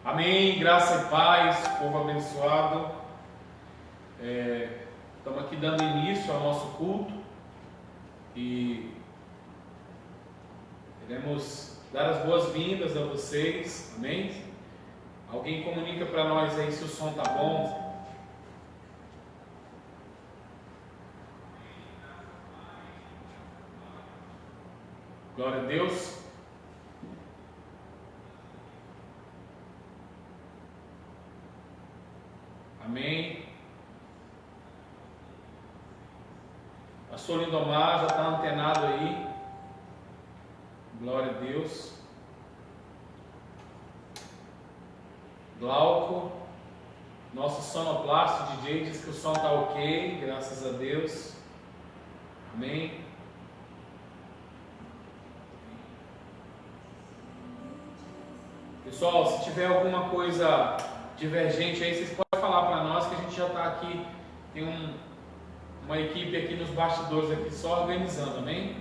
Amém, graça e paz, povo abençoado. Estamos aqui dando início ao nosso culto e queremos dar as boas-vindas a vocês, amém? Alguém comunica para nós aí se o som está bom? Glória a Deus. Amém. Pastor Lindomar já está antenado aí. Glória a Deus. Glauco, nosso sonoplasta DJ, diz que o som está ok, graças a Deus. Amém. Pessoal, se tiver alguma coisa divergente aí, vocês podem falar para nós, que a gente já está aqui, tem uma equipe aqui nos bastidores aqui só organizando, amém?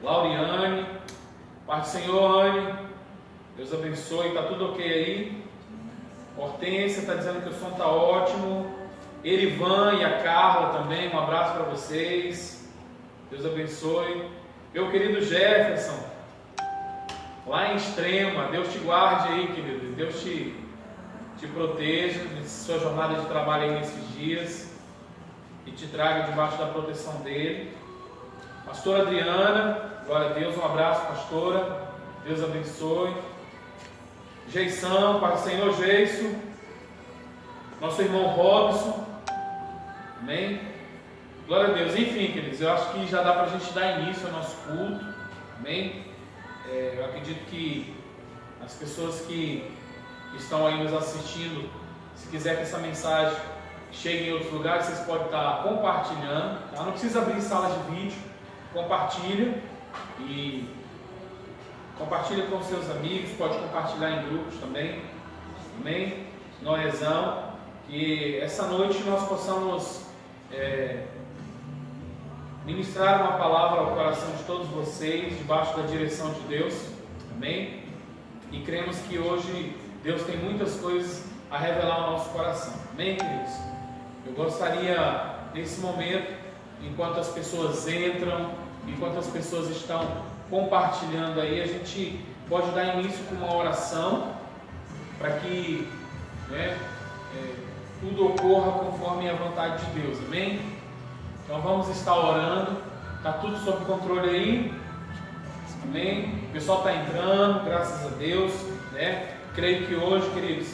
Lauriane, Pai do Senhor, Anne, Deus abençoe, está tudo ok aí? Hortência está dizendo que o som está ótimo. Erivan e a Carla também, um abraço para vocês, Deus abençoe. Meu querido Jefferson, lá em Extrema, Deus te guarde aí, querido, Deus te proteja na sua jornada de trabalho aí nesses dias e te traga debaixo da proteção dele. Pastora Adriana, glória a Deus, um abraço, pastora, Deus abençoe. Geição, Pai do Senhor, Geiso, nosso irmão Robson, amém? Glória a Deus. Enfim, queridos, eu acho que já dá para a gente dar início ao nosso culto, amém? Eu acredito que as pessoas que estão aí nos assistindo, se quiser que essa mensagem chegue em outros lugares, vocês podem estar compartilhando, tá? Não precisa abrir sala de vídeo, compartilha e compartilha com seus amigos, pode compartilhar em grupos também, amém? Noezão, que essa noite nós possamos ministrar uma palavra ao coração de todos vocês, debaixo da direção de Deus, amém? E cremos que hoje Deus tem muitas coisas a revelar ao nosso coração, amém, queridos? Eu gostaria, nesse momento, enquanto as pessoas entram, enquanto as pessoas estão compartilhando aí, a gente pode dar início com uma oração, para que tudo ocorra conforme a vontade de Deus, amém? Então vamos estar orando, está tudo sob controle aí, amém? O pessoal está entrando, graças a Deus, né? Creio que hoje, queridos,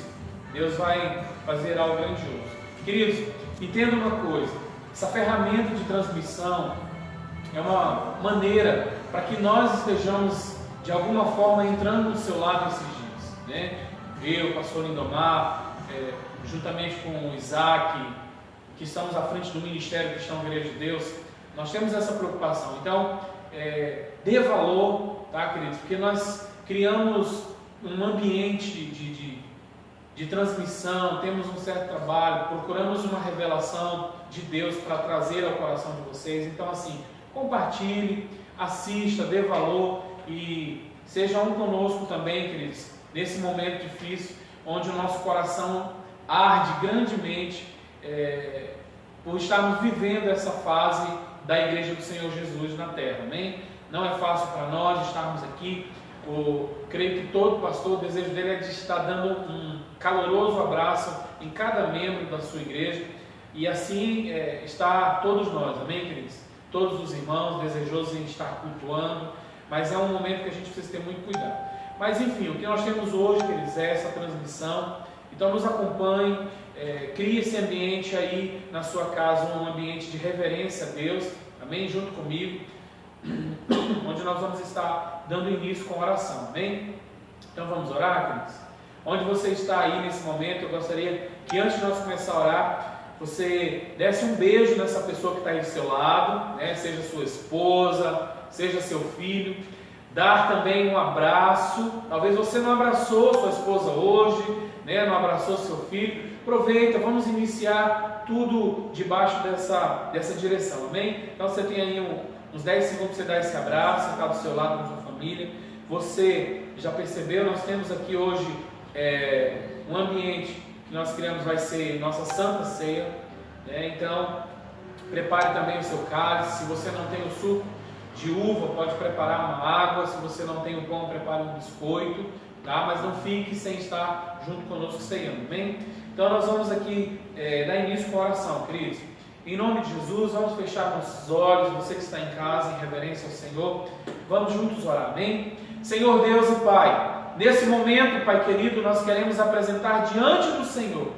Deus vai fazer algo grandioso. Queridos, entenda uma coisa, essa ferramenta de transmissão é uma maneira para que nós estejamos de alguma forma entrando do seu lado esses dias, né? Eu, pastor Lindomar, juntamente com o Isaac, que estamos à frente do Ministério Cristão Igreja de Deus, nós temos essa preocupação. Então, dê valor, tá, queridos? Porque nós criamos um ambiente de transmissão, temos um certo trabalho, procuramos uma revelação de Deus para trazer ao coração de vocês. Então, assim, compartilhe, assista, dê valor e seja um conosco também, queridos, nesse momento difícil, onde o nosso coração arde grandemente, por estarmos vivendo essa fase da Igreja do Senhor Jesus na terra, amém? Não é fácil para nós estarmos aqui. Creio que todo pastor, o desejo dele é de estar dando um caloroso abraço em cada membro da sua igreja, e assim está todos nós, amém, queridos? Todos os irmãos desejosos em estar cultuando, mas é um momento que a gente precisa ter muito cuidado. Mas enfim, o que nós temos hoje, queridos, é essa transmissão. Então nos acompanhe, crie esse ambiente aí na sua casa, um ambiente de reverência a Deus, amém? Junto comigo, onde nós vamos estar dando início com oração, amém? Então vamos orar, queridos? Onde você está aí nesse momento, eu gostaria que antes de nós começar a orar, você desse um beijo nessa pessoa que está aí do seu lado, né? Seja sua esposa, seja seu filho. Dar também um abraço. Talvez você não abraçou sua esposa hoje, né? Não abraçou seu filho. Aproveita, vamos iniciar tudo debaixo dessa direção, amém? Então você tem aí uns 10 segundos para você dar esse abraço, você está do seu lado com a sua família. Você já percebeu, nós temos aqui hoje um ambiente que nós criamos, vai ser nossa Santa Ceia, né? Então, prepare também o seu cálice. Se você não tem o suco de uva, pode preparar uma água. Se você não tem o pão, prepare um biscoito, tá? Mas não fique sem estar junto conosco ceando, amém? Então nós vamos aqui dar início com a oração, queridos. Em nome de Jesus, vamos fechar nossos olhos. Você que está em casa, em reverência ao Senhor, vamos juntos orar, amém? Senhor Deus e Pai, nesse momento, Pai querido, nós queremos apresentar diante do Senhor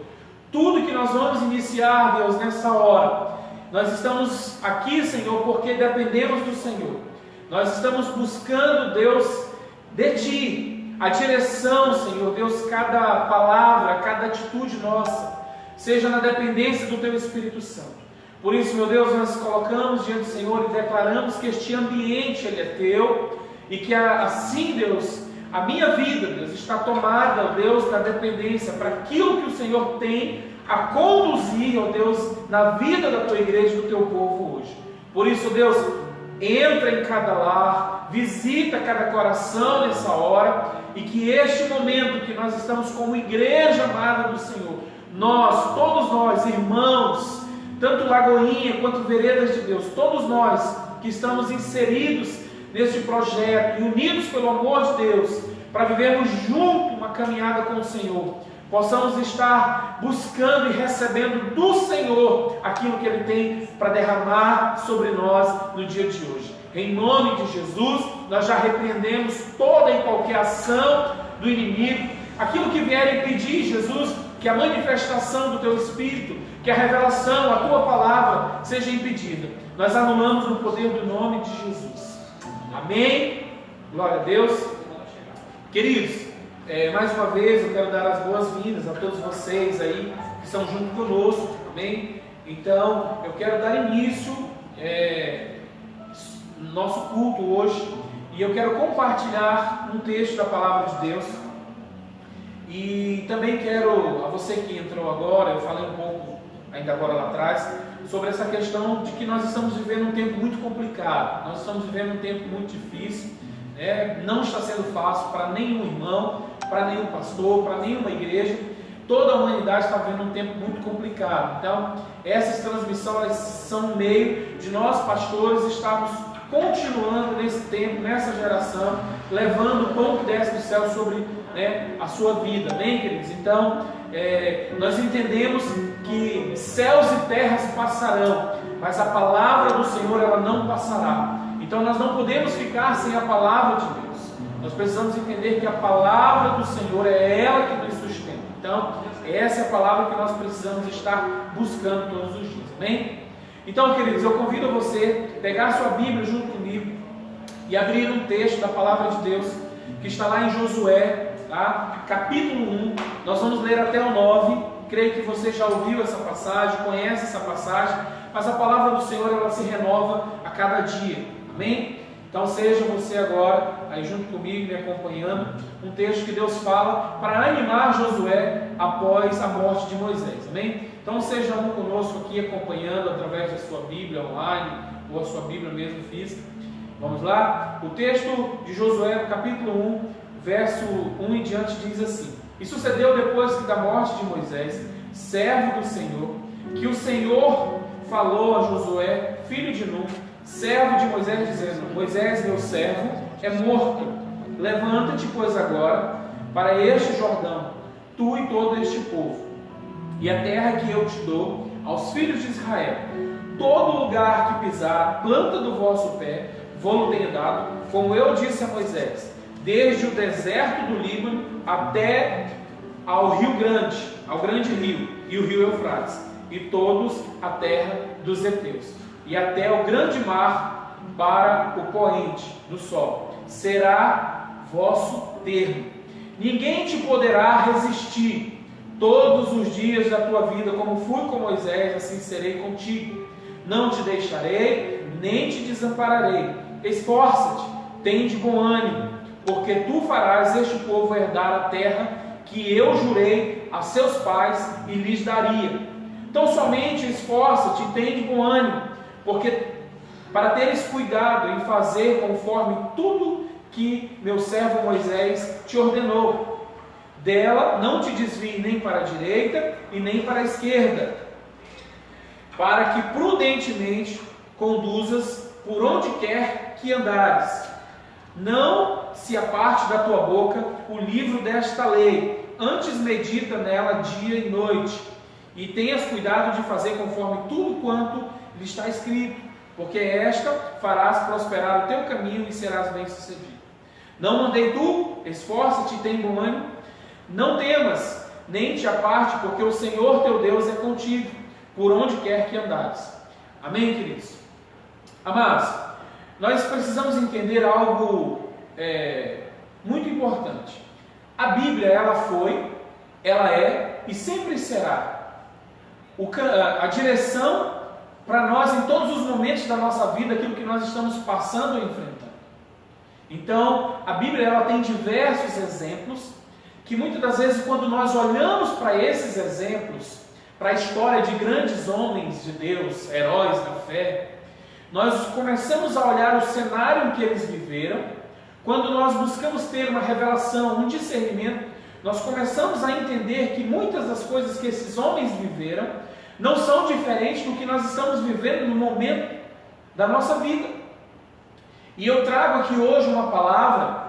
tudo que nós vamos iniciar, Deus, nessa hora. Nós estamos aqui, Senhor, porque dependemos do Senhor. Nós estamos buscando, Deus, de Ti, a direção, Senhor, Deus, cada palavra, cada atitude nossa, seja na dependência do Teu Espírito Santo. Por isso, meu Deus, nós colocamos diante do Senhor e declaramos que este ambiente, ele é Teu, e que assim, Deus, a minha vida, Deus, está tomada, Deus, na dependência para aquilo que o Senhor tem a conduzir, ó Deus, na vida da Tua igreja e do Teu povo hoje. Por isso, Deus, entra em cada lar, visita cada coração nessa hora, e que este momento que nós estamos como igreja amada do Senhor, nós, todos nós, irmãos, tanto Lagoinha quanto Veredas de Deus, todos nós que estamos inseridos neste projeto e unidos pelo amor de Deus, para vivermos junto uma caminhada com o Senhor, possamos estar buscando e recebendo do Senhor aquilo que Ele tem para derramar sobre nós no dia de hoje. Em nome de Jesus, nós já repreendemos toda e qualquer ação do inimigo, aquilo que vier impedir, Jesus, que a manifestação do Teu Espírito, que a revelação, a Tua palavra seja impedida. Nós anulamos no poder do nome de Jesus. Amém? Glória a Deus. Queridos, mais uma vez eu quero dar as boas-vindas a todos vocês aí que estão junto conosco, amém? Então, eu quero dar início no nosso culto hoje, e eu quero compartilhar um texto da Palavra de Deus. E também quero, a você que entrou agora, eu falei um pouco ainda agora lá atrás, sobre essa questão de que nós estamos vivendo um tempo muito complicado, nós estamos vivendo um tempo muito difícil, né? Não está sendo fácil para nenhum irmão, para nenhum pastor, para nenhuma igreja. Toda a humanidade está vivendo um tempo muito complicado. Então, essas transmissões são um meio de nós, pastores, estarmos continuando nesse tempo, nessa geração, levando o pão que desce do céu sobre, né, a sua vida, amém, queridos? Então, nós entendemos que céus e terras passarão, mas a palavra do Senhor, ela não passará. Então nós não podemos ficar sem a palavra de Deus. Nós precisamos entender que a palavra do Senhor é ela que nos sustenta. Então, essa é a palavra que nós precisamos estar buscando todos os dias, amém? Então, queridos, eu convido você a pegar a sua Bíblia junto comigo e abrir um texto da palavra de Deus que está lá em Josué, tá? Capítulo 1, nós vamos ler até o 9. Creio que você já ouviu essa passagem, conhece essa passagem, mas a palavra do Senhor, ela se renova a cada dia, amém? Então seja você agora, aí junto comigo, me acompanhando, um texto que Deus fala para animar Josué após a morte de Moisés, amém? Então seja um conosco aqui acompanhando através da sua Bíblia online, ou a sua Bíblia mesmo física. Vamos lá? O texto de Josué, capítulo 1, verso 1 em diante, diz assim: E sucedeu depois que da morte de Moisés, servo do Senhor, que o Senhor falou a Josué, filho de Nun, servo de Moisés, dizendo: Moisés, meu servo, é morto. Levanta-te, pois, agora para este Jordão, tu e todo este povo, e a terra que eu te dou aos filhos de Israel. Todo lugar que pisar a planta do vosso pé, vou-lo tenho dado, como eu disse a Moisés, desde o deserto do Líbano até ao Rio Grande, ao grande rio, e o rio Eufrates, e todos a terra dos heteus, e até o grande mar para o poente do sol. Será vosso termo. Ninguém te poderá resistir todos os dias da tua vida, como fui com Moisés, assim serei contigo. Não te deixarei, nem te desampararei. Esforça-te, tem de bom ânimo, porque tu farás este povo herdar a terra que eu jurei a seus pais e lhes daria. Então somente esforça-te e tem de bom ânimo, porque para teres cuidado em fazer conforme tudo que meu servo Moisés te ordenou. Dela não te desvie nem para a direita e nem para a esquerda, para que prudentemente conduzas por onde quer que andares. Não se aparte da tua boca o livro desta lei, antes medita nela dia e noite, e tenhas cuidado de fazer conforme tudo quanto lhe está escrito, porque esta farás prosperar o teu caminho e serás bem-sucedido. Não mandei tu, esforça-te e tem bom ânimo, não temas, nem te aparte, porque o Senhor teu Deus é contigo, por onde quer que andares. Amém, queridos? Amados, nós precisamos entender algo muito importante. A Bíblia, ela foi, ela é e sempre será a direção para nós em todos os momentos da nossa vida, aquilo que nós estamos passando e enfrentando. Então, a Bíblia, ela tem diversos exemplos, que muitas das vezes, quando nós olhamos para esses exemplos, para a história de grandes homens de Deus, heróis da fé, nós começamos a olhar o cenário em que eles viveram. Quando nós buscamos ter uma revelação, um discernimento, nós começamos a entender que muitas das coisas que esses homens viveram não são diferentes do que nós estamos vivendo no momento da nossa vida. E eu trago aqui hoje uma palavra,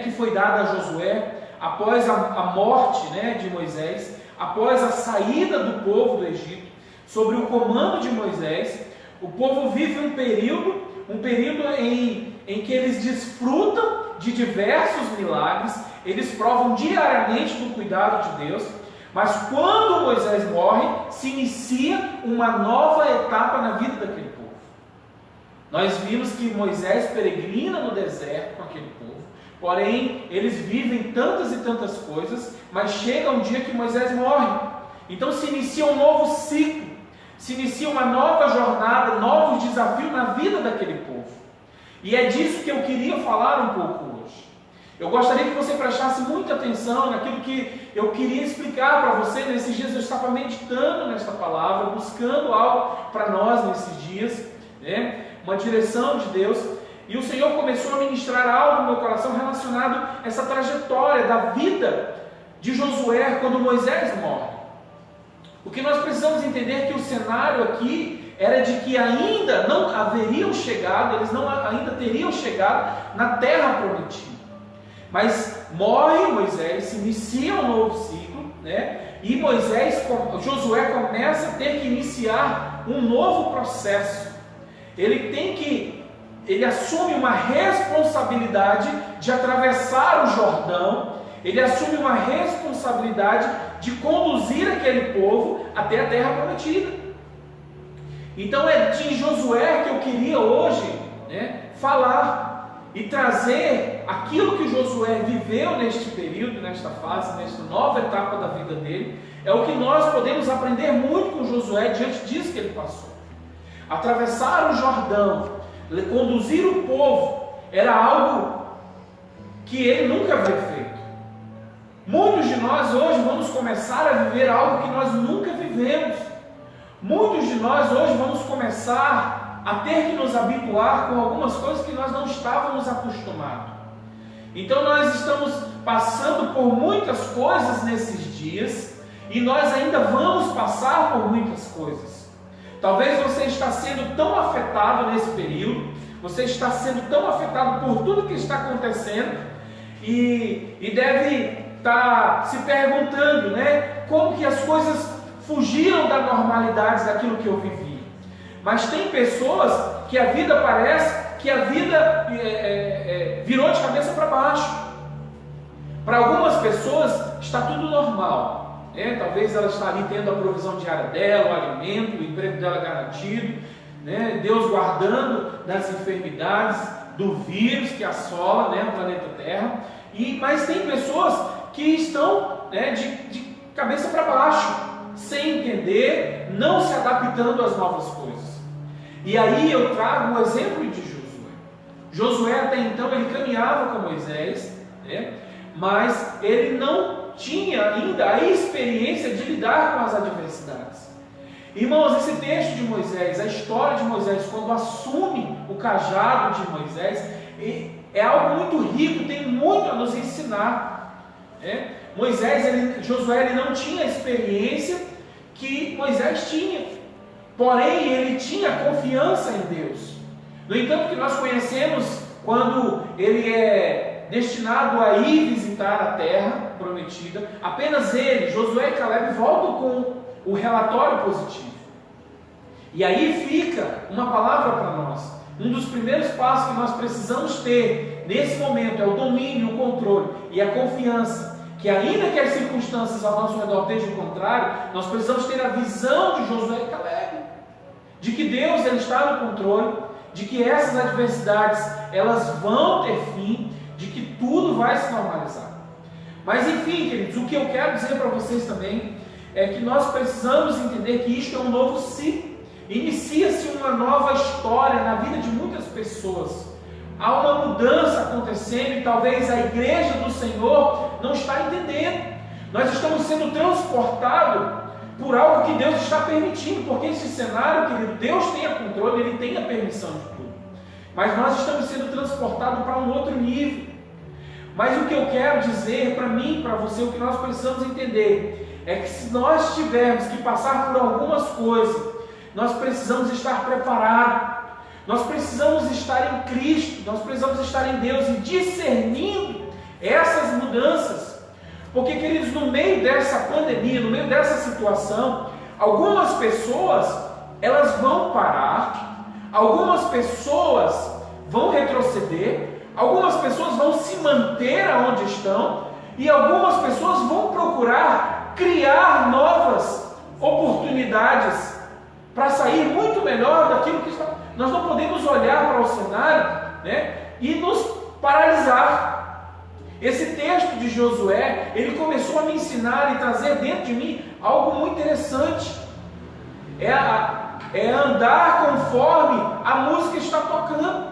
que foi dada a Josué após a morte, de Moisés, após a saída do povo do Egito, sobre o comando de Moisés. O povo vive um período em que eles desfrutam de diversos milagres, eles provam diariamente do cuidado de Deus, mas quando Moisés morre, se inicia uma nova etapa na vida daquele povo. Nós vimos que Moisés peregrina no deserto com aquele povo, porém eles vivem tantas e tantas coisas, mas chega um dia que Moisés morre. Então se inicia um novo ciclo, se inicia uma nova jornada, novos desafios na vida daquele povo. E é disso que eu queria falar um pouco hoje. Eu gostaria que você prestasse muita atenção naquilo que eu queria explicar para você. Nesses dias eu estava meditando nesta palavra, buscando algo para nós nesses dias, uma direção de Deus. E o Senhor começou a ministrar algo no meu coração relacionado a essa trajetória da vida de Josué quando Moisés morre. O que nós precisamos entender é que o cenário aqui era de que ainda não haveriam chegado, eles não ainda teriam chegado na terra prometida. Mas morre Moisés, se inicia um novo ciclo, e Josué começa a ter que iniciar um novo processo. Ele assume uma responsabilidade de atravessar o Jordão, ele assume uma responsabilidade de conduzir aquele povo até a terra prometida. Então é de Josué que eu queria hoje falar e trazer aquilo que Josué viveu neste período, nesta fase, nesta nova etapa da vida dele. É o que nós podemos aprender muito com Josué diante disso que ele passou. Atravessar o Jordão, conduzir o povo, era algo que ele nunca havia feito. Muitos de nós hoje vamos começar a viver algo que nós nunca vivemos. Muitos de nós hoje vamos começar a ter que nos habituar com algumas coisas que nós não estávamos acostumados. Então nós estamos passando por muitas coisas nesses dias e nós ainda vamos passar por muitas coisas. Talvez você está sendo tão afetado nesse período, você está sendo tão afetado por tudo que está acontecendo e deve estar se perguntando, como que as coisas fugiram da normalidade daquilo que eu vivi. Mas tem pessoas que a vida parece que a vida virou de cabeça para baixo. Para algumas pessoas está tudo normal. Talvez ela está ali tendo a provisão diária dela, o alimento, o emprego dela garantido, Deus guardando das enfermidades, do vírus que assola o planeta Terra. Mas tem pessoas que estão de cabeça para baixo, sem entender, não se adaptando às novas coisas. E aí eu trago o exemplo de Josué. Josué até então ele caminhava com Moisés, mas ele não tinha ainda a experiência de lidar com as adversidades. Irmãos, esse texto de Moisés, a história de Moisés, quando assume o cajado de Moisés, é algo muito rico, tem muito a nos ensinar. Josué ele não tinha a experiência que Moisés tinha, porém ele tinha confiança em Deus. No entanto, que nós conhecemos quando ele é destinado a ir visitar a terra prometida, apenas ele, Josué e Caleb, voltam com o relatório positivo. E aí fica uma palavra para nós. Um dos primeiros passos que nós precisamos ter nesse momento é o domínio, o controle e a confiança, que ainda que as circunstâncias ao nosso redor estejam contrárias, nós precisamos ter a visão de Josué e Caleb, de que Deus ele está no controle, de que essas adversidades elas vão ter fim, de que tudo vai se normalizar. Mas enfim, queridos, o que eu quero dizer para vocês também é que nós precisamos entender que isto é um novo ciclo. Inicia-se uma nova história na vida de muitas pessoas. Há uma mudança acontecendo e talvez a igreja do Senhor não está entendendo. Nós estamos sendo transportados por algo que Deus está permitindo, porque esse cenário, querido, Deus tem a controle, Ele tem a permissão de tudo. Mas nós estamos sendo transportados para um outro nível. Mas o que eu quero dizer para mim, para você, o que nós precisamos entender é que se nós tivermos que passar por algumas coisas, nós precisamos estar preparados, nós precisamos estar em Cristo, nós precisamos estar em Deus e discernindo essas mudanças, porque, queridos, no meio dessa pandemia, no meio dessa situação, algumas pessoas, elas vão parar, algumas pessoas vão retroceder, algumas pessoas vão se manter onde estão e algumas pessoas vão procurar criar novas oportunidades para sair muito melhor daquilo que está. Nós não podemos olhar para o cenário, e nos paralisar. Esse texto de Josué, ele começou a me ensinar e trazer dentro de mim algo muito interessante. É andar conforme a música está tocando.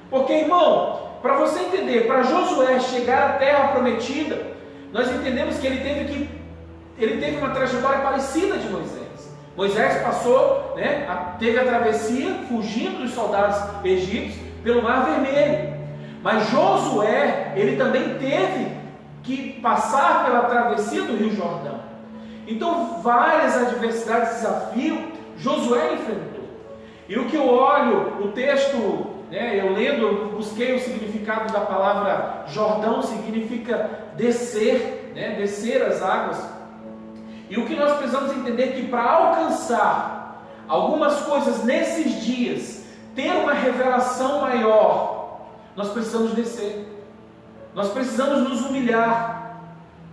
Porque, irmão, para você entender, para Josué chegar à terra prometida, nós entendemos que ele teve uma trajetória parecida de Moisés. Moisés passou, teve a travessia, fugindo dos soldados egípcios pelo Mar Vermelho. Mas Josué, ele também teve que passar pela travessia do Rio Jordão. Então, várias adversidades, desafios, Josué enfrentou. E o que eu olho, o texto, eu lendo, eu busquei o significado da palavra Jordão, significa descer, descer as águas. E o que nós precisamos entender é que para alcançar algumas coisas nesses dias, ter uma revelação maior, nós precisamos descer, nós precisamos nos humilhar,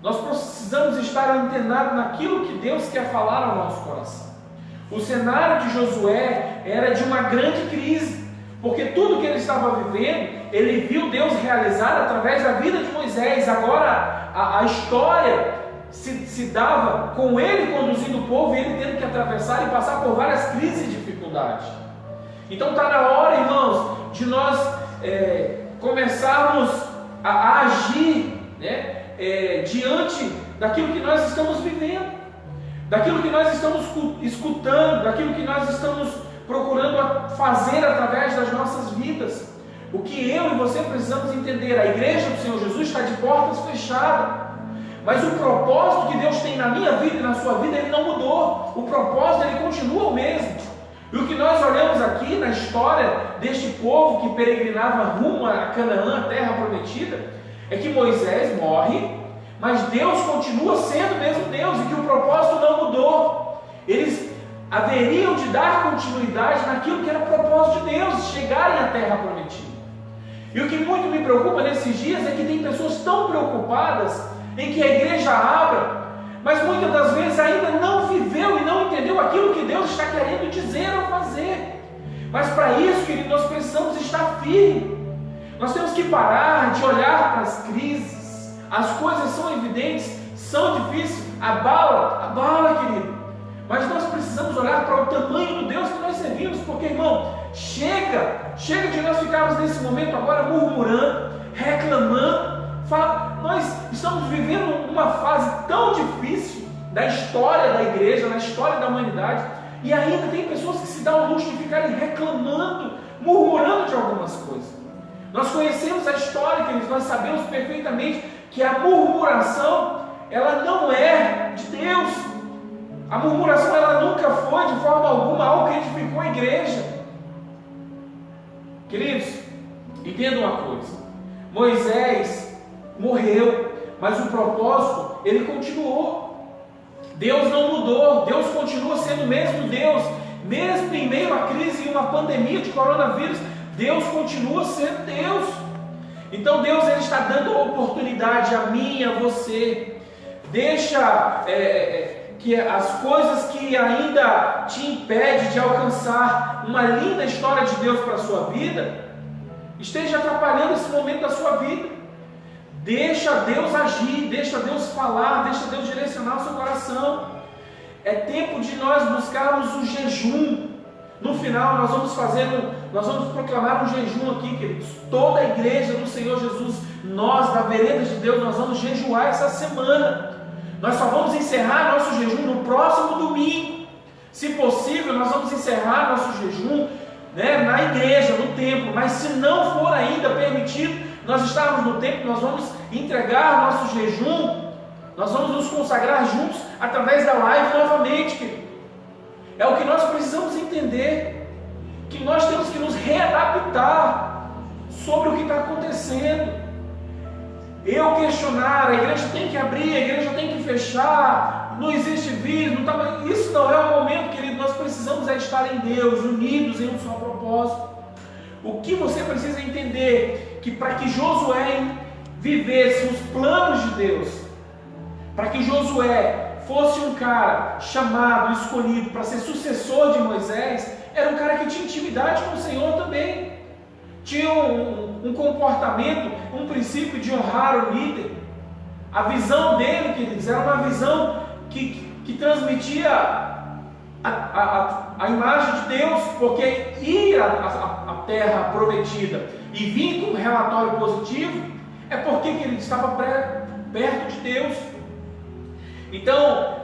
nós precisamos estar antenados naquilo que Deus quer falar ao nosso coração. O cenário de Josué era de uma grande crise, porque tudo que ele estava vivendo, ele viu Deus realizar através da vida de Moisés. Agora a história se dava com ele conduzindo o povo e ele tendo que atravessar e passar por várias crises e dificuldades. Então está na hora, irmãos, de nós começarmos a agir diante daquilo que nós estamos vivendo, daquilo que nós estamos escutando, daquilo que nós estamos procurando fazer através das nossas vidas. O que eu e você precisamos entender, a igreja do Senhor Jesus está de portas fechadas, mas o propósito que Deus tem na minha vida e na sua vida, ele não mudou. O propósito, ele continua o mesmo. E o que nós olhamos aqui na história deste povo que peregrinava rumo a Canaã, a terra prometida, é que Moisés morre, mas Deus continua sendo o mesmo Deus, e que o propósito não mudou. Eles haveriam de dar continuidade naquilo que era o propósito de Deus, chegarem à terra prometida. E o que muito me preocupa nesses dias é que tem pessoas tão preocupadas em que a igreja abra, mas muitas das vezes ainda não viveu e não entendeu aquilo que Deus está querendo dizer ou fazer. Mas para isso, querido, nós precisamos estar firmes. Nós temos que parar de olhar para as crises. As coisas são evidentes, são difíceis, abala, querido. Mas nós precisamos olhar para o tamanho do Deus que nós servimos, porque, irmão, chega de nós ficarmos nesse momento agora murmurando, reclamando. Nós estamos vivendo uma fase tão difícil da história da igreja, na história da humanidade, E ainda tem pessoas que se dão o luxo de ficarem reclamando, murmurando de algumas coisas. Nós conhecemos a história, queridos, nós sabemos perfeitamente que a murmuração, ela não é de Deus. A murmuração, ela nunca foi de forma alguma algo que edificou a igreja. Queridos, entendam uma coisa: Moisés morreu, mas o propósito, ele continuou. Deus não mudou, Deus continua sendo o mesmo Deus, mesmo em meio à crise e uma pandemia de coronavírus, Deus continua sendo Deus. Então Deus, ele está dando a oportunidade a mim e a você. Deixa que as coisas que ainda te impedem de alcançar uma linda história de Deus para a sua vida, esteja atrapalhando esse momento da sua vida. Deixa Deus agir, deixa Deus falar, deixa Deus direcionar o seu coração. É tempo de nós buscarmos o jejum. No final nós vamos proclamar um jejum aqui, queridos. Toda a igreja do Senhor Jesus, nós da Vereda de Deus, nós vamos jejuar essa semana. Nós só vamos encerrar nosso jejum no próximo domingo. Se possível, nós vamos encerrar nosso jejum, na igreja, no templo. Mas se não for ainda permitido nós estarmos no templo, nós vamos entregar nosso jejum, nós vamos nos consagrar juntos através da live novamente, querido. É o que nós precisamos entender, que nós temos que nos readaptar sobre o que está acontecendo. Eu questionar, a igreja tem que abrir, a igreja tem que fechar, não existe vírus, isso não é o momento, querido. Nós precisamos estar em Deus, unidos em um só propósito. O que você precisa entender, que para que Josué vivesse os planos de Deus, para que Josué fosse um cara chamado, escolhido para ser sucessor de Moisés, era um cara que tinha intimidade com o Senhor também, tinha um comportamento, um princípio de honrar o líder. A visão dele, queridos, era uma visão que transmitia a imagem de Deus, porque ir à terra prometida e vir com um relatório positivo é porque ele estava perto de Deus. Então,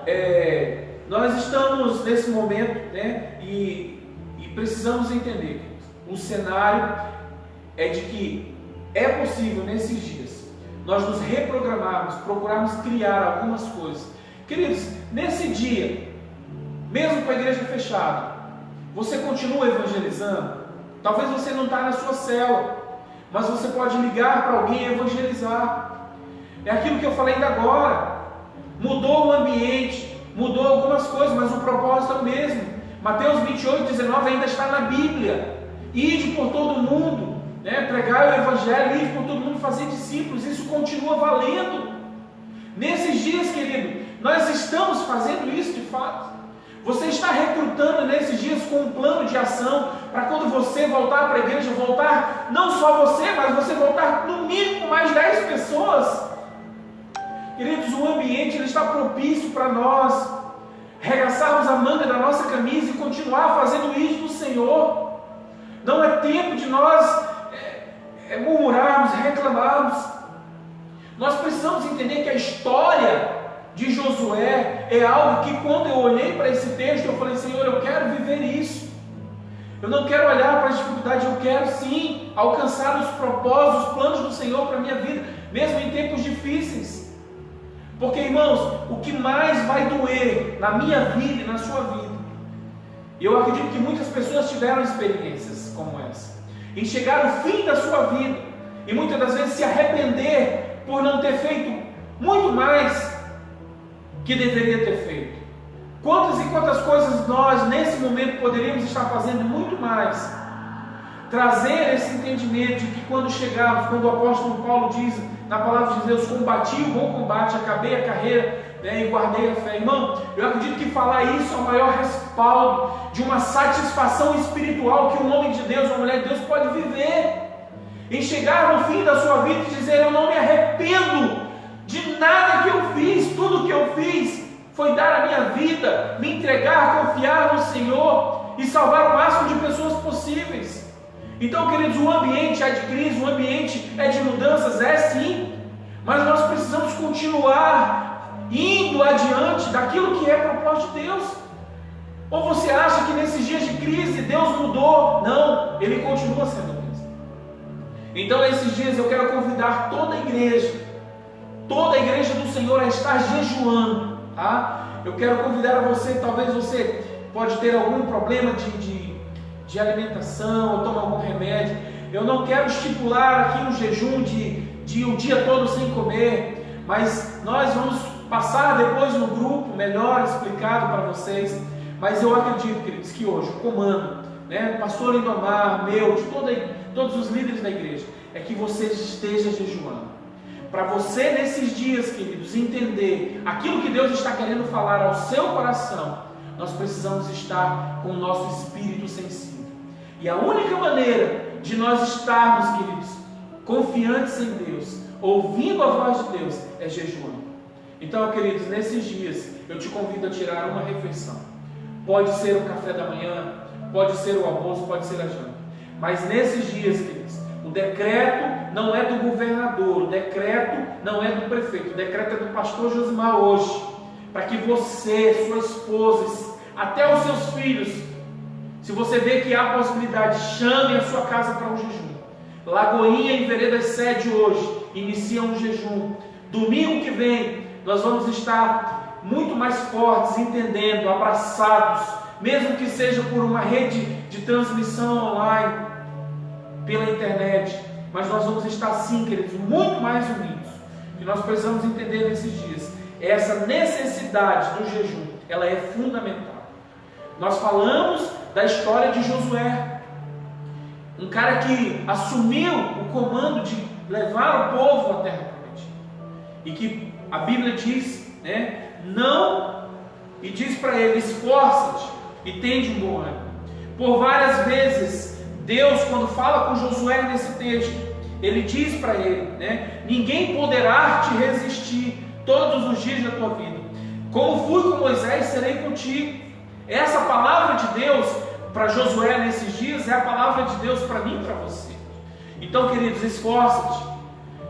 nós estamos nesse momento, e precisamos entender, o cenário é de que é possível nesses dias nós nos reprogramarmos, procurarmos criar algumas coisas. Queridos, nesse dia, mesmo com a igreja fechada, você continua evangelizando. Talvez você não está na sua célula, mas você pode ligar para alguém e evangelizar. É aquilo que eu falei ainda agora. Mudou o ambiente, mudou algumas coisas, mas o propósito é o mesmo. Mateus 28:19 ainda está na Bíblia. Ide por todo mundo, pregar o evangelho, ide por todo mundo, fazer discípulos. Isso continua valendo. Nesses dias, querido, nós estamos fazendo isso de fato. Você está recrutando nesses dias com um plano de ação para quando você voltar para a igreja, voltar não só você, mas você voltar no mínimo com mais 10 pessoas. Queridos, o ambiente ele está propício para nós regaçarmos a manga da nossa camisa e continuar fazendo isso do Senhor. Não é tempo de nós murmurarmos, reclamarmos. Nós precisamos entender que a história de Josué é algo que, quando eu olhei para esse texto, eu falei: Senhor, eu quero viver isso. Eu não quero olhar para as dificuldades, eu quero sim alcançar os propósitos, os planos do Senhor para a minha vida, mesmo em tempos difíceis. Porque, irmãos, o que mais vai doer na minha vida e na sua vida, e eu acredito que muitas pessoas tiveram experiências como essa, em chegar ao fim da sua vida e muitas das vezes se arrepender por não ter feito muito mais que deveria ter feito. Quantas e quantas coisas nós nesse momento poderíamos estar fazendo muito mais. Trazer esse entendimento de que quando chegarmos, quando o apóstolo Paulo diz na palavra de Deus: combati o bom combate, acabei a carreira, e guardei a fé. Irmão, eu acredito que falar isso é o maior respaldo de uma satisfação espiritual que um homem de Deus, uma mulher de Deus pode viver. Em chegar no fim da sua vida e dizer: eu não me arrependo de nada que eu fiz, tudo que eu fiz foi dar a minha vida, me entregar, confiar no Senhor e salvar o máximo de pessoas possíveis. Então, queridos, o ambiente é de crise, o ambiente é de mudanças, é sim, mas nós precisamos continuar indo adiante daquilo que é propósito de Deus. Ou você acha que nesses dias de crise Deus mudou? Não, Ele continua sendo o mesmo. Então nesses dias eu quero convidar toda a igreja do Senhor a estar jejuando, tá? Eu quero convidar a você, talvez você pode ter algum problema de alimentação, ou tomar algum remédio. Eu não quero estipular aqui um jejum de um dia todo sem comer, mas nós vamos passar depois no grupo melhor explicado para vocês. Mas eu acredito, queridos, que hoje o comando, né, pastor Lindomar, meu, de todos os líderes da igreja, é que você esteja jejuando. Para você nesses dias, queridos, entender aquilo que Deus está querendo falar ao seu coração, nós precisamos estar com o nosso espírito sensível. E a única maneira de nós estarmos, queridos, confiantes em Deus, ouvindo a voz de Deus, é jejuando. Então, queridos, nesses dias eu te convido a tirar uma refeição. Pode ser o café da manhã, pode ser o almoço, pode ser a janta. Mas nesses dias, queridos, o decreto não é do governador, o decreto não é do prefeito, o decreto é do pastor Josimar hoje, para que você, sua esposa, até os seus filhos, se você vê que há possibilidade, chame a sua casa para um jejum. Lagoinha em Veredas Sede hoje inicia um jejum. Domingo que vem nós vamos estar muito mais fortes, entendendo, abraçados, mesmo que seja por uma rede de transmissão online, pela internet, mas nós vamos estar sim, queridos, muito mais unidos. E nós precisamos entender nesses dias, essa necessidade do jejum, ela é fundamental. Nós falamos da história de Josué, um cara que assumiu o comando de levar o povo à terra prometida, e que a Bíblia diz, né, não, e diz para ele: esforça-te e tende um bom ânimo. Por várias vezes Deus, quando fala com Josué nesse texto, ele diz para ele, né, ninguém poderá te resistir todos os dias da tua vida. Como fui com Moisés, serei contigo. Essa palavra de Deus para Josué nesses dias é a palavra de Deus para mim e para você. Então, queridos, esforça-te.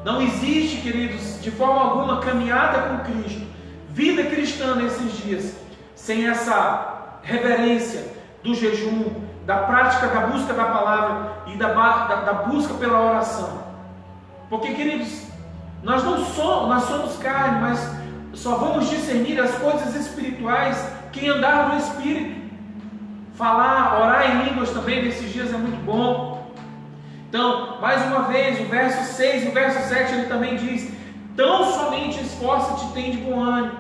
Não existe, queridos, de forma alguma caminhada com Cristo, vida cristã nesses dias, sem essa reverência do jejum, da prática da busca da palavra e da busca pela oração. Porque, queridos, nós somos carne, mas só vamos discernir as coisas espirituais quem andar no Espírito. Falar, orar em línguas também nesses dias é muito bom. Então, mais uma vez, o verso 6 e o verso 7 ele também diz: tão somente esforça-te e tende bom ânimo,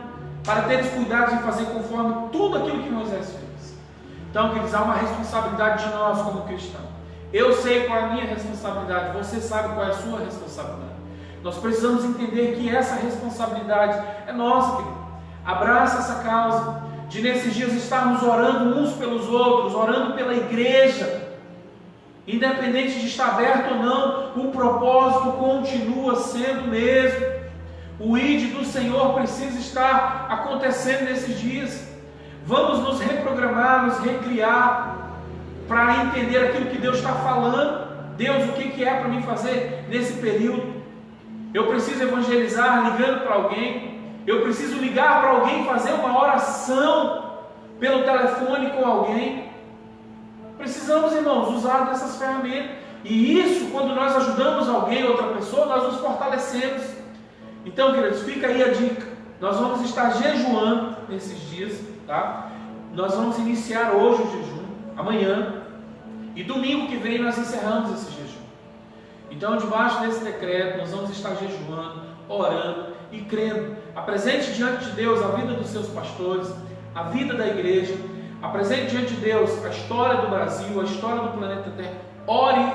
para teres cuidado de fazer conforme tudo aquilo que Moisés fez. Então, queridos, há uma responsabilidade de nós como cristãos. Eu sei qual é a minha responsabilidade, você sabe qual é a sua responsabilidade. Nós precisamos entender que essa responsabilidade é nossa, querido. Abraça essa causa de nesses dias estarmos orando uns pelos outros, orando pela igreja. Independente de estar aberto ou não, o propósito continua sendo o mesmo. O ID do Senhor precisa estar acontecendo nesses dias. Vamos nos reprogramar, nos recriar, para entender aquilo que Deus está falando. Deus, o que é para mim fazer nesse período? Eu preciso evangelizar ligando para alguém. Eu preciso ligar para alguém, fazer uma oração pelo telefone com alguém. Precisamos, irmãos, usar dessas ferramentas. E isso, quando nós ajudamos alguém, outra pessoa, nós nos fortalecemos. Então, queridos, fica aí a dica. Nós vamos estar jejuando nesses dias, tá? Nós vamos iniciar hoje o jejum, amanhã. E domingo que vem nós encerramos esse jejum. Então, debaixo desse decreto, nós vamos estar jejuando, orando e crendo. Apresente diante de Deus a vida dos seus pastores, a vida da igreja. Apresente diante de Deus a história do Brasil, a história do planeta Terra. Ore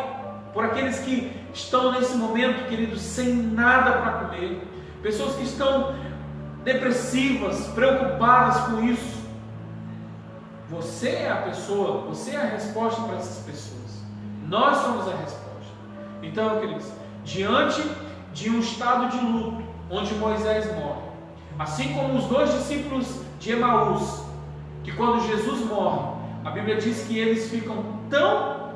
por aqueles que estão nesse momento, queridos, sem nada para comer. Pessoas que estão depressivas, preocupadas com isso. Você é a pessoa, você é a resposta para essas pessoas. Nós somos a resposta. Então, queridos, diante de um estado de luto, onde Moisés morre, assim como os dois discípulos de Emaús, que quando Jesus morre, a Bíblia diz que eles ficam tão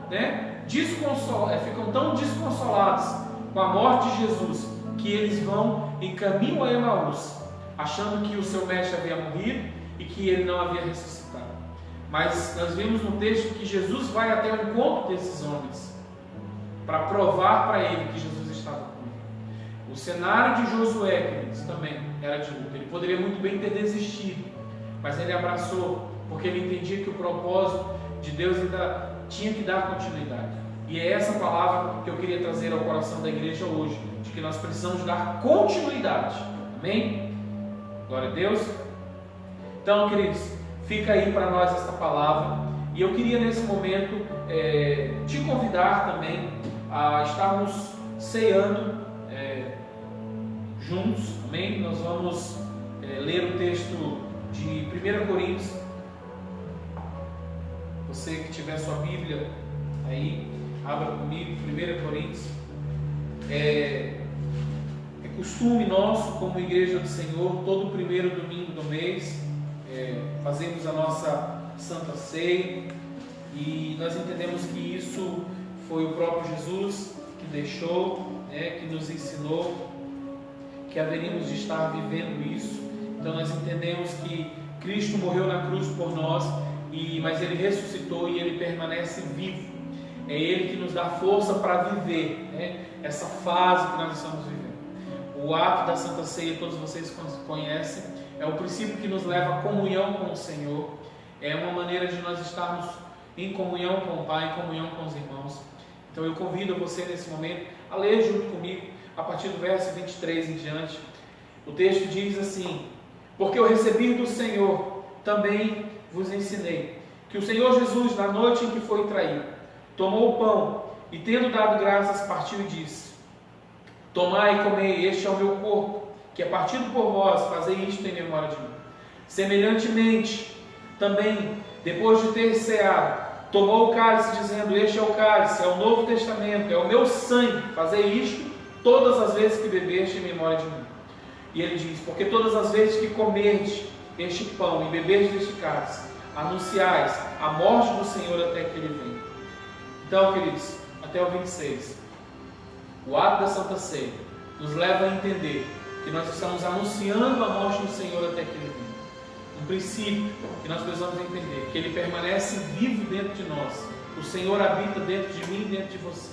desconsolados com a morte de Jesus, que eles vão em caminho a Emaús, achando que o seu mestre havia morrido e que ele não havia ressuscitado. Mas nós vimos no texto que Jesus vai até o encontro desses homens para provar para ele que Jesus estava com ele. O cenário de Josué, queridos, também era de luta. Ele poderia muito bem ter desistido, mas ele abraçou, porque ele entendia que o propósito de Deus ainda tinha que dar continuidade. E é essa palavra que eu queria trazer ao coração da igreja hoje, de que nós precisamos dar continuidade. Amém? Glória a Deus. Então, queridos, fica aí para nós esta palavra. E eu queria nesse momento te convidar também a estarmos ceando juntos. Amém? Nós vamos ler o texto de 1 Coríntios. Você que tiver sua Bíblia aí, abra comigo, 1 Coríntios. É costume nosso, como igreja do Senhor, todo primeiro domingo do mês, fazemos a nossa Santa Ceia, e nós entendemos que isso foi o próprio Jesus que deixou, que nos ensinou, que haveríamos de estar vivendo isso. Então nós entendemos que Cristo morreu na cruz por nós, mas Ele ressuscitou e Ele permanece vivo. É Ele que nos dá força para viver essa fase que nós estamos vivendo. O ato da Santa Ceia, todos vocês conhecem, é o princípio que nos leva à comunhão com o Senhor. É uma maneira de nós estarmos em comunhão com o Pai, em comunhão com os irmãos. Então eu convido você nesse momento a ler junto comigo, a partir do verso 23 em diante. O texto diz assim: porque eu recebi do Senhor, também vos ensinei, que o Senhor Jesus, na noite em que foi traído, tomou o pão e, tendo dado graças, partiu e disse: tomai e comei, este é o meu corpo, que é partido por vós, fazei isto em memória de mim. Semelhantemente, também, depois de ter ceado, tomou o cálice, dizendo: este é o cálice, é o novo testamento, é o meu sangue, fazei isto todas as vezes que bebeste em memória de mim. E ele diz: porque todas as vezes que comerdes este pão e beberdes este cálice, anunciais a morte do Senhor até que Ele venha. Então, queridos, até o 26, o ato da Santa Ceia nos leva a entender que nós estamos anunciando a morte do Senhor até que Ele venha. Um princípio que nós precisamos entender, que Ele permanece vivo dentro de nós. O Senhor habita dentro de mim e dentro de você.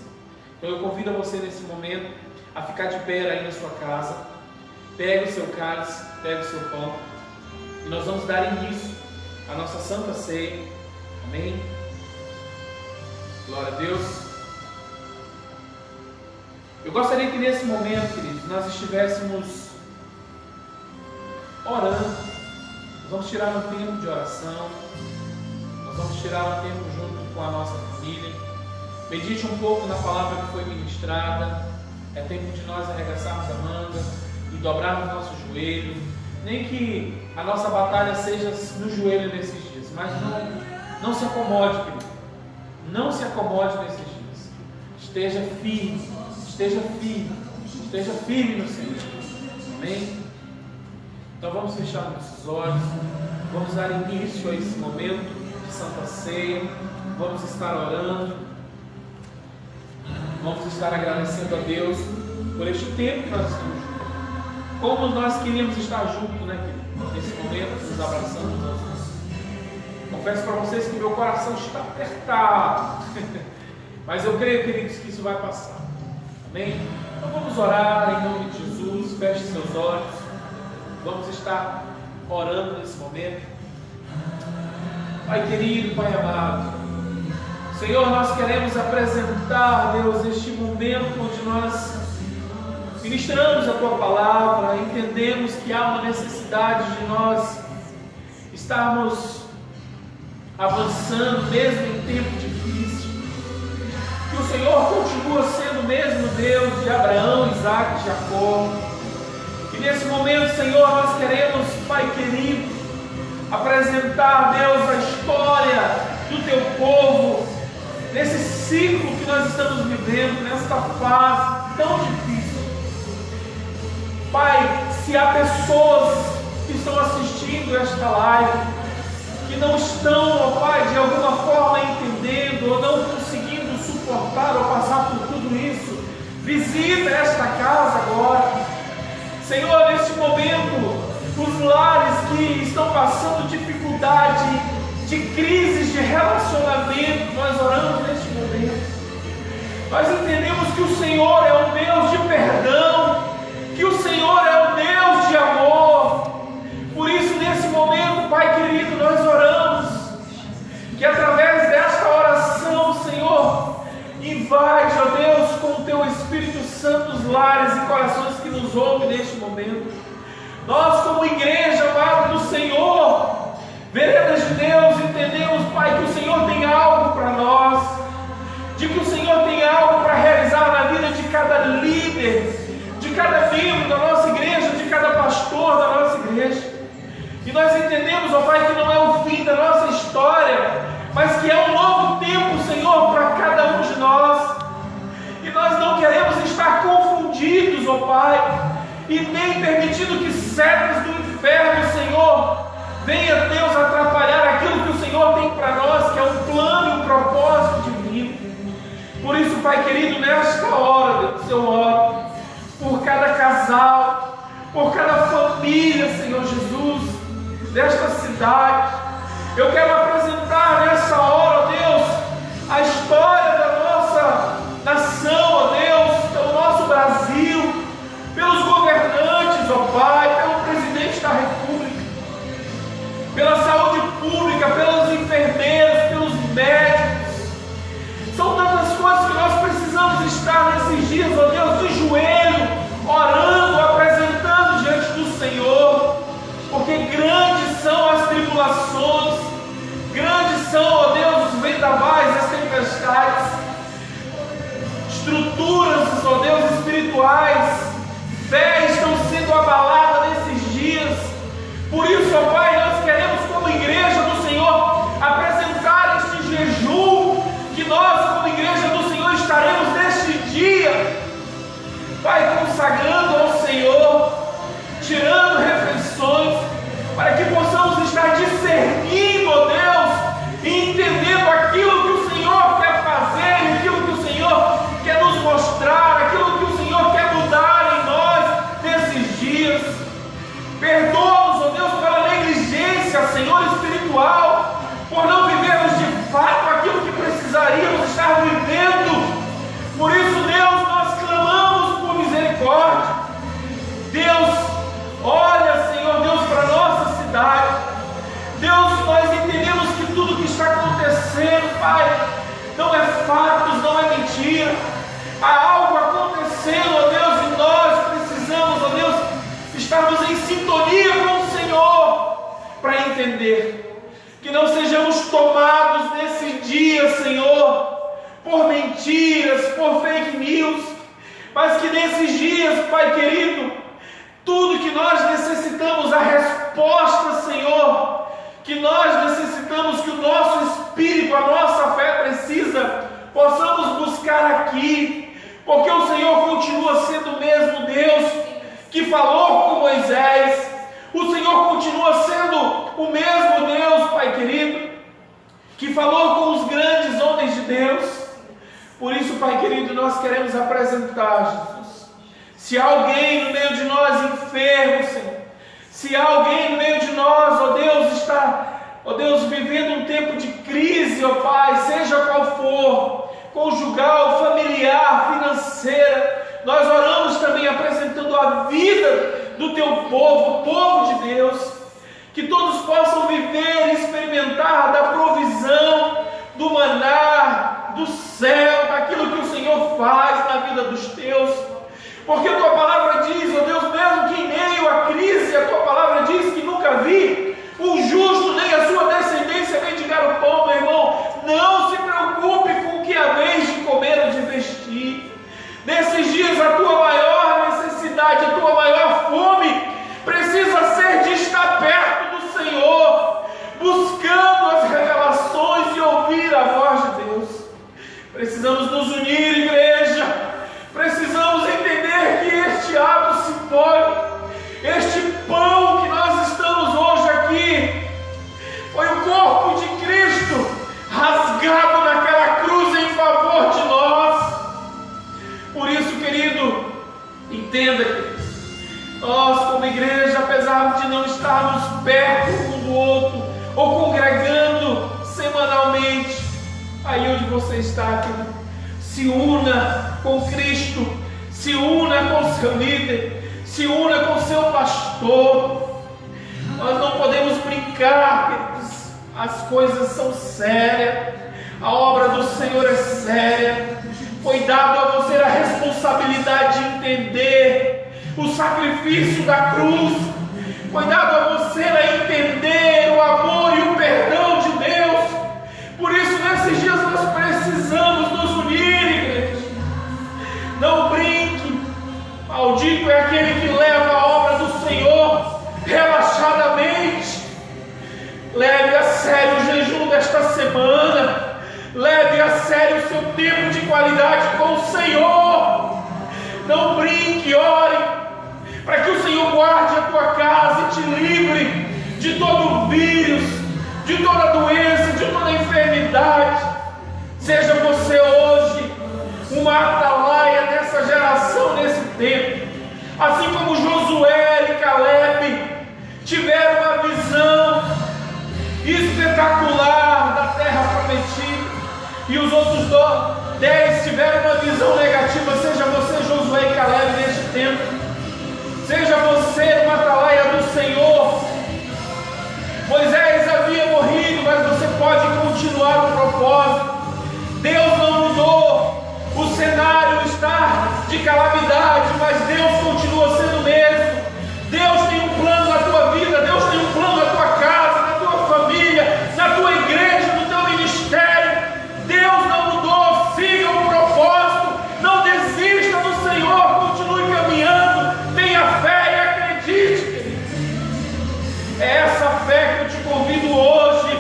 Então eu convido a você nesse momento a ficar de pé aí na sua casa. Pega o seu cálice, pega o seu pão, e nós vamos dar início à nossa Santa Ceia. Amém? Glória a Deus. Eu gostaria que nesse momento, queridos, nós estivéssemos orando. Nós vamos tirar um tempo de oração. Nós vamos tirar um tempo junto com a nossa família. Medite um pouco na palavra que foi ministrada. É tempo de nós arregaçarmos a manga e dobrarmos nosso joelho. Nem que a nossa batalha seja no joelho nesses dias, mas não se acomode, querido. Não se acomode nesses dias. Esteja firme, esteja firme, esteja firme no Senhor. Amém? Então vamos fechar nossos olhos, vamos dar início a esse momento de Santa Ceia, vamos estar orando, vamos estar agradecendo a Deus por este tempo que nós estamos juntos. Como nós queríamos estar juntos, né, querido? Nesse momento, nos abraçando. Confesso para vocês que meu coração está apertado, mas eu creio, queridos, que isso vai passar. Amém? Então vamos orar em nome de Jesus. Feche seus olhos. Vamos estar orando nesse momento. Pai querido, Pai amado, Senhor, nós queremos apresentar, Deus, este momento onde nós ministramos a Tua Palavra. Entendemos que há uma necessidade de nós estarmos avançando mesmo em tempo difícil. Que o Senhor continua sendo o mesmo Deus de Abraão, Isaac e Jacó. E nesse momento, Senhor, nós queremos, Pai querido, apresentar, Deus, a história do Teu povo, nesse ciclo que nós estamos vivendo, nesta fase tão difícil. Pai, se há pessoas que estão assistindo esta live, que não estão, ó Pai, de alguma forma entendendo ou não conseguindo suportar ou passar por tudo isso, visita esta casa agora. Senhor, neste momento, os lares que estão passando dificuldade de crises de relacionamento, nós oramos neste momento. Nós entendemos que o Senhor é um Deus de perdão, que o Senhor é um Deus de amor. Por isso, nesse momento, Pai querido, nós oramos que através desta oração, Senhor, invade, ó Deus, com o Teu Espírito Santo os lares e corações que nos ouvem neste momento. Nós, como igreja amada do Senhor, veredas de Deus, entendemos, Pai, que o Senhor tem algo para nós, de que o Senhor tem algo para realizar na vida de cada líder, de cada membro da nossa igreja, de cada pastor da nossa igreja. E nós entendemos, ó Pai, que não é o fim da nossa história, mas que é um novo tempo, Senhor, para cada um de nós. E nós não queremos estar confundidos, ó Pai, e nem permitindo que setas do inferno, Senhor, venha, Deus, atrapalhar aquilo que o Senhor tem para nós, que é um plano e um propósito divino. Por isso, Pai querido, nesta hora, Deus, eu oro por cada casal, por cada família, Senhor Jesus, desta cidade. Eu quero apresentar nessa hora, ó Deus, a história da nossa nação, ó Deus, pelo nosso Brasil, pelos governantes, ó Pai, pelo presidente da República, pela saúde pública, pelos enfermeiros, pelos médicos. São tantas coisas que nós precisamos estar nesses dias, ó Deus, de joelho, orando, apresentando diante do Senhor, porque grandes são as tribulações, grandes são, ó Deus, os vendavais, as tempestades, estruturas, ó Deus, espirituais, fé estão sendo abaladas nesses dias. Por isso, ó Pai, nós queremos, como igreja do Senhor, apresentar este jejum, que nós, como igreja do Senhor, estaremos neste dia, Pai, consagrando ao Senhor, tirando reflexões, para que possamos estar discernindo, ó Deus, e entendendo aquilo que o Senhor quer fazer, aquilo que o Senhor quer nos mostrar, aquilo que o Senhor quer mudar em nós nesses dias. Perdoa-nos, ó Deus, pela negligência, Senhor, espiritual, por não vivermos de fato aquilo que precisaríamos estar vivendo. Por isso, Deus, nós clamamos por misericórdia. Deus, olha, Senhor Deus, para a nossa cidade. Deus, nós entendemos que tudo que está acontecendo, Pai, não é fatos, não é mentira. Há algo acontecendo, ó Deus, e nós precisamos, ó Deus, estarmos em sintonia com o Senhor para entender. Que não sejamos tomados nesse dia, Senhor, por mentiras, por fake news, mas que nesses dias, Pai querido, tudo que nós necessitamos, a resposta, Senhor, que nós necessitamos, que o nosso espírito, a nossa fé precisa, possamos buscar aqui, porque o Senhor continua sendo o mesmo Deus que falou com Moisés. O Senhor continua sendo o mesmo Deus, Pai querido, que falou com os grandes homens de Deus. Por isso, Pai querido, nós queremos apresentar, Jesus, se há alguém no meio de nós enfermo, Senhor, se há alguém no meio de nós, ó Deus, está, ó Deus, vivendo um tempo de crise, ó Pai, seja qual for, conjugal, familiar, financeira, nós oramos também apresentando a vida do Teu povo, o povo de Deus, que todos possam viver e experimentar da provisão, do maná, do céu, daquilo que o Senhor faz na vida dos Teus, porque a Tua palavra diz, ó Deus, mesmo que em meio à crise, a Tua palavra diz que nunca vi um justo nem a sua descendência mendigar o pão, meu irmão. Não se preocupe com o que há vez de comer ou de vestir. Nesses dias a tua maior necessidade, a tua maior fome precisa ser de estar perto do Senhor, buscando as revelações e ouvir a voz de Deus. Precisamos nos unir, igreja. Precisamos entender que este ato simbólico, este pão que nós estamos hoje aqui, foi o corpo de Cristo rasgado naquela cruz em favor de nós. Por isso, querido, entenda que nós, como igreja, apesar de não estarmos perto um do outro, ou congregando semanalmente, aí onde você está, querido, se una com Cristo, se una com o seu líder, se una com o seu pastor. Nós não podemos brincar, queridos. As coisas são sérias, a obra do Senhor é séria. Foi dado a você a responsabilidade de entender o sacrifício da cruz. Foi dado a você a entender o amor e o perdão de Deus. Por isso, nesses dias nós precisamos nos unir, igreja. Não brinque. Maldito é aquele que leva a obra do Senhor relaxadamente. Leve a sério o jejum desta semana. Leve a sério o seu tempo de qualidade com o Senhor. Não brinque, ore, para que o Senhor guarde a tua casa e te livre de todo vírus, de toda doença, de toda enfermidade. Seja você hoje uma atalaia nessa geração, nesse tempo. Assim como Josué e Caleb tiveram uma visão espetacular da terra prometida, e os outros 10 tiveram uma visão negativa. Seja você, Josué e Caleb, neste tempo. Seja você uma atalaia do Senhor. Moisés havia morrido, mas você pode continuar o propósito. Deus não mudou. O cenário está de calamidade, mas Deus continua sendo o mesmo. Deus tem um plano na tua vida. Deus tem um plano na tua casa, na tua família, na tua igreja, no teu ministério. Deus não mudou. Siga o propósito. Não desista do Senhor. Continue caminhando. Tenha fé e acredite, querido. É essa fé que eu te convido hoje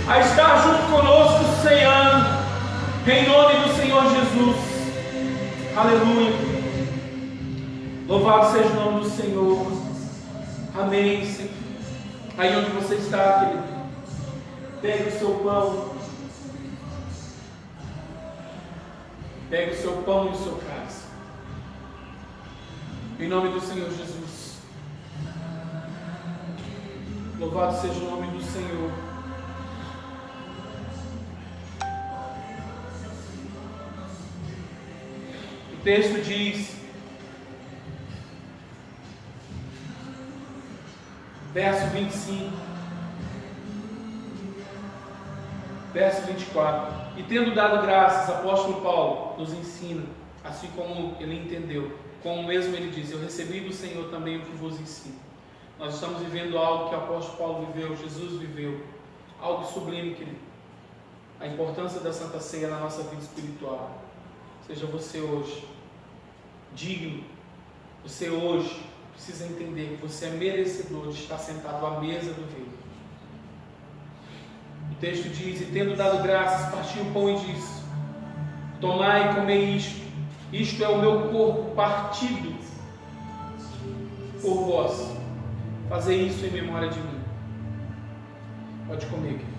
a estar junto conosco, ceando, em nome do Senhor Jesus. Aleluia. Louvado seja o nome do Senhor. Amém, Senhor. Aí onde você está, querido, pegue o seu pão. Pegue o seu pão e o seu cálice. Em nome do Senhor Jesus. Louvado seja o nome do Senhor. O texto diz, verso 25, verso 24: e tendo dado graças, apóstolo Paulo nos ensina, assim como ele entendeu, como mesmo ele diz: eu recebi do Senhor também o que vos ensino. Nós estamos vivendo algo que o apóstolo Paulo viveu, Jesus viveu, algo sublime, querido. A importância da Santa Ceia na nossa vida espiritual. Seja você hoje digno. Você hoje precisa entender que você é merecedor de estar sentado à mesa do Rei. O texto diz: e tendo dado graças, partiu o pão e disse: tomai e comei isto. Isto é o meu corpo partido por vós. Fazei isso em memória de mim. Pode comer, querido.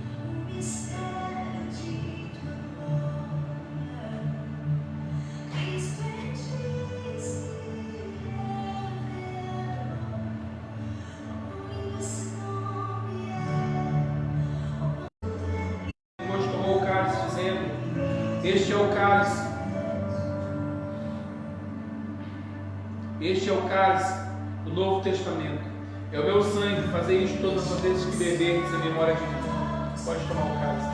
Este é o cálice. Este é o cálice do Novo Testamento. É o meu sangue. Fazei isto todas as vezes que beberdes em memória de mim. Pode tomar o cálice.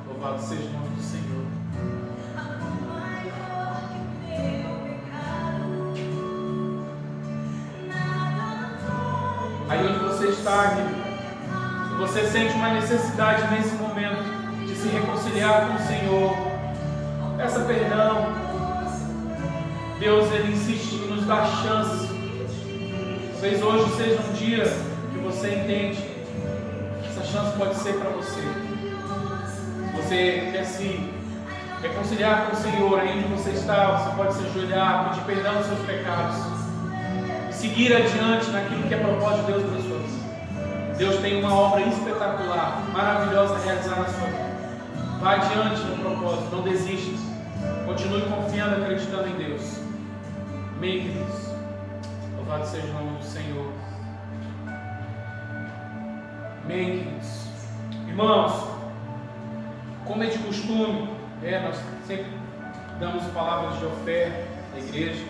Louvado seja o nome do Senhor. Aí onde você está, querido, se você sente uma necessidade nesse momento de se reconciliar com o Senhor, peça perdão. Deus, Ele insiste em nos dar chance. Talvez hoje seja um dia que você entende que essa chance pode ser para você. Se você quer se reconciliar com o Senhor, aí onde você está, você pode se ajoelhar, pedir perdão dos seus pecados, seguir adiante naquilo que é propósito de Deus para a sua vida. Deus tem uma obra espetacular, maravilhosa a realizar na sua vida. Vá adiante no propósito, não desista. Continue confiando, acreditando em Deus. Amém, queridos? Louvado seja o nome do Senhor. Amém, queridos? Irmãos, como é de costume, nós sempre damos palavras de oferta na igreja.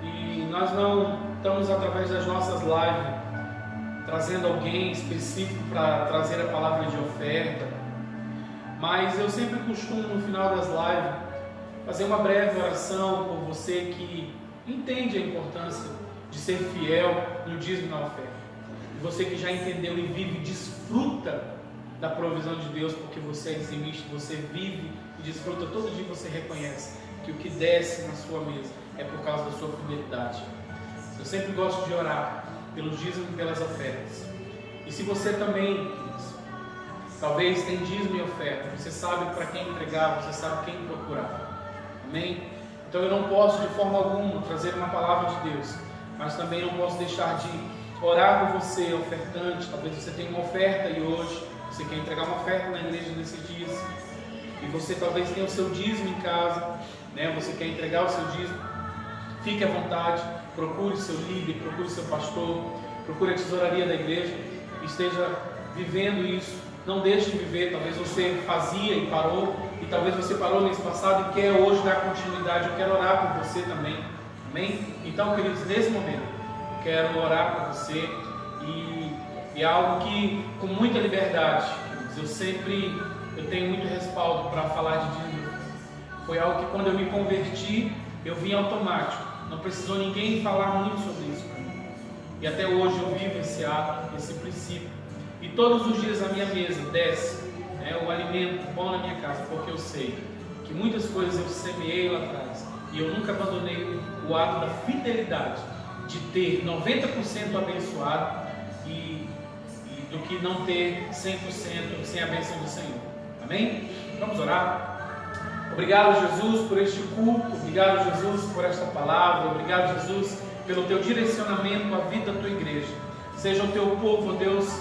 E nós não estamos, através das nossas lives, trazendo alguém específico para trazer a palavra de oferta. Mas eu sempre costumo, no final das lives, fazer uma breve oração por você que entende a importância de ser fiel no dízimo e na oferta. E você que já entendeu e vive e desfruta da provisão de Deus, porque você é dizimista, você vive e desfruta todo dia, você reconhece que o que desce na sua mesa é por causa da sua fidelidade. Eu sempre gosto de orar pelos dízimos e pelas ofertas. E se você também, talvez tem dízimo e oferta, você sabe para quem entregar, você sabe quem procurar. Amém? Então eu não posso de forma alguma trazer uma palavra de Deus, mas também não posso deixar de orar por você, ofertante. Talvez você tenha uma oferta e hoje você quer entregar uma oferta na igreja nesses dias, e você talvez tenha o seu dízimo em casa, você quer entregar o seu dízimo. Fique à vontade, procure seu líder, procure seu pastor, procure a tesouraria da igreja, esteja vivendo isso. Não deixe de viver. Talvez você fazia e parou, e talvez você parou no mês passado e quer hoje dar continuidade. Eu quero orar por você também. Amém? Então, queridos, nesse momento eu quero orar por você, e é algo que, com muita liberdade, eu tenho muito respaldo para falar de dízimo. Foi algo que, quando eu me converti, eu vim automático. Não precisou ninguém falar muito sobre isso para mim. E até hoje eu vivo esse ato, esse princípio. E todos os dias na minha mesa desce o alimento, o pão na minha casa, porque eu sei que muitas coisas eu semeei lá atrás, e eu nunca abandonei o ato da fidelidade, de ter 90% abençoado e do que não ter 100% sem a bênção do Senhor. Amém? Vamos orar? Obrigado, Jesus, por este culto. Obrigado, Jesus, por esta palavra. Obrigado, Jesus, pelo teu direcionamento à vida da tua igreja. Seja o teu povo, Deus,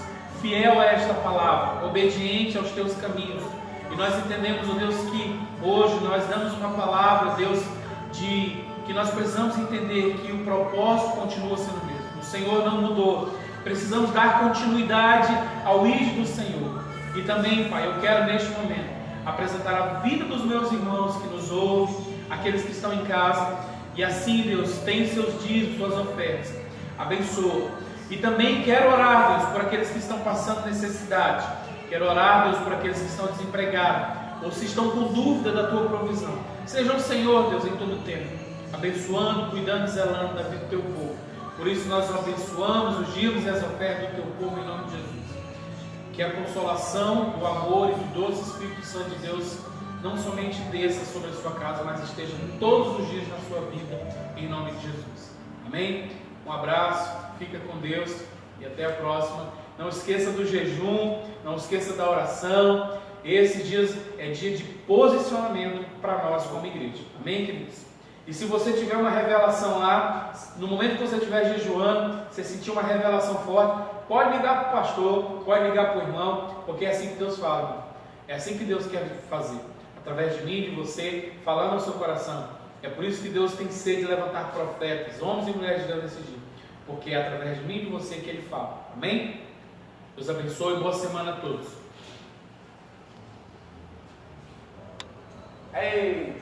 fiel a esta palavra, obediente aos teus caminhos. E nós entendemos, ó Deus, que hoje nós damos uma palavra, Deus, que nós precisamos entender que o propósito continua sendo o mesmo. O Senhor não mudou. Precisamos dar continuidade ao ID do Senhor. E também, Pai, eu quero neste momento apresentar a vida dos meus irmãos que nos ouvem, aqueles que estão em casa, e assim, Deus, tem seus dízimos, suas ofertas. Abençoa. E também quero orar, Deus, por aqueles que estão passando necessidade. Quero orar, Deus, por aqueles que estão desempregados, ou se estão com dúvida da tua provisão. Seja o Senhor, Deus, em todo o tempo, abençoando, cuidando e zelando da vida do teu povo. Por isso nós abençoamos os dízimos e as ofertas do teu povo em nome de Jesus. Que a consolação, o amor e o doce Espírito Santo de Deus não somente desça sobre a sua casa, mas esteja todos os dias na sua vida, em nome de Jesus. Amém? Um abraço, fica com Deus e até a próxima. Não esqueça do jejum, não esqueça da oração. Esses dias é dia de posicionamento para nós como igreja. Amém, queridos? E se você tiver uma revelação lá, no momento que você estiver jejuando, você sentir uma revelação forte, pode ligar para o pastor, pode ligar para o irmão, porque é assim que Deus fala, irmão. É assim que Deus quer fazer, através de mim, de você, falando ao seu coração. É por isso que Deus tem sede de levantar profetas, homens e mulheres de Deus nesse dia, porque é através de mim e de você que Ele fala. Amém? Deus abençoe, boa semana a todos. Ei!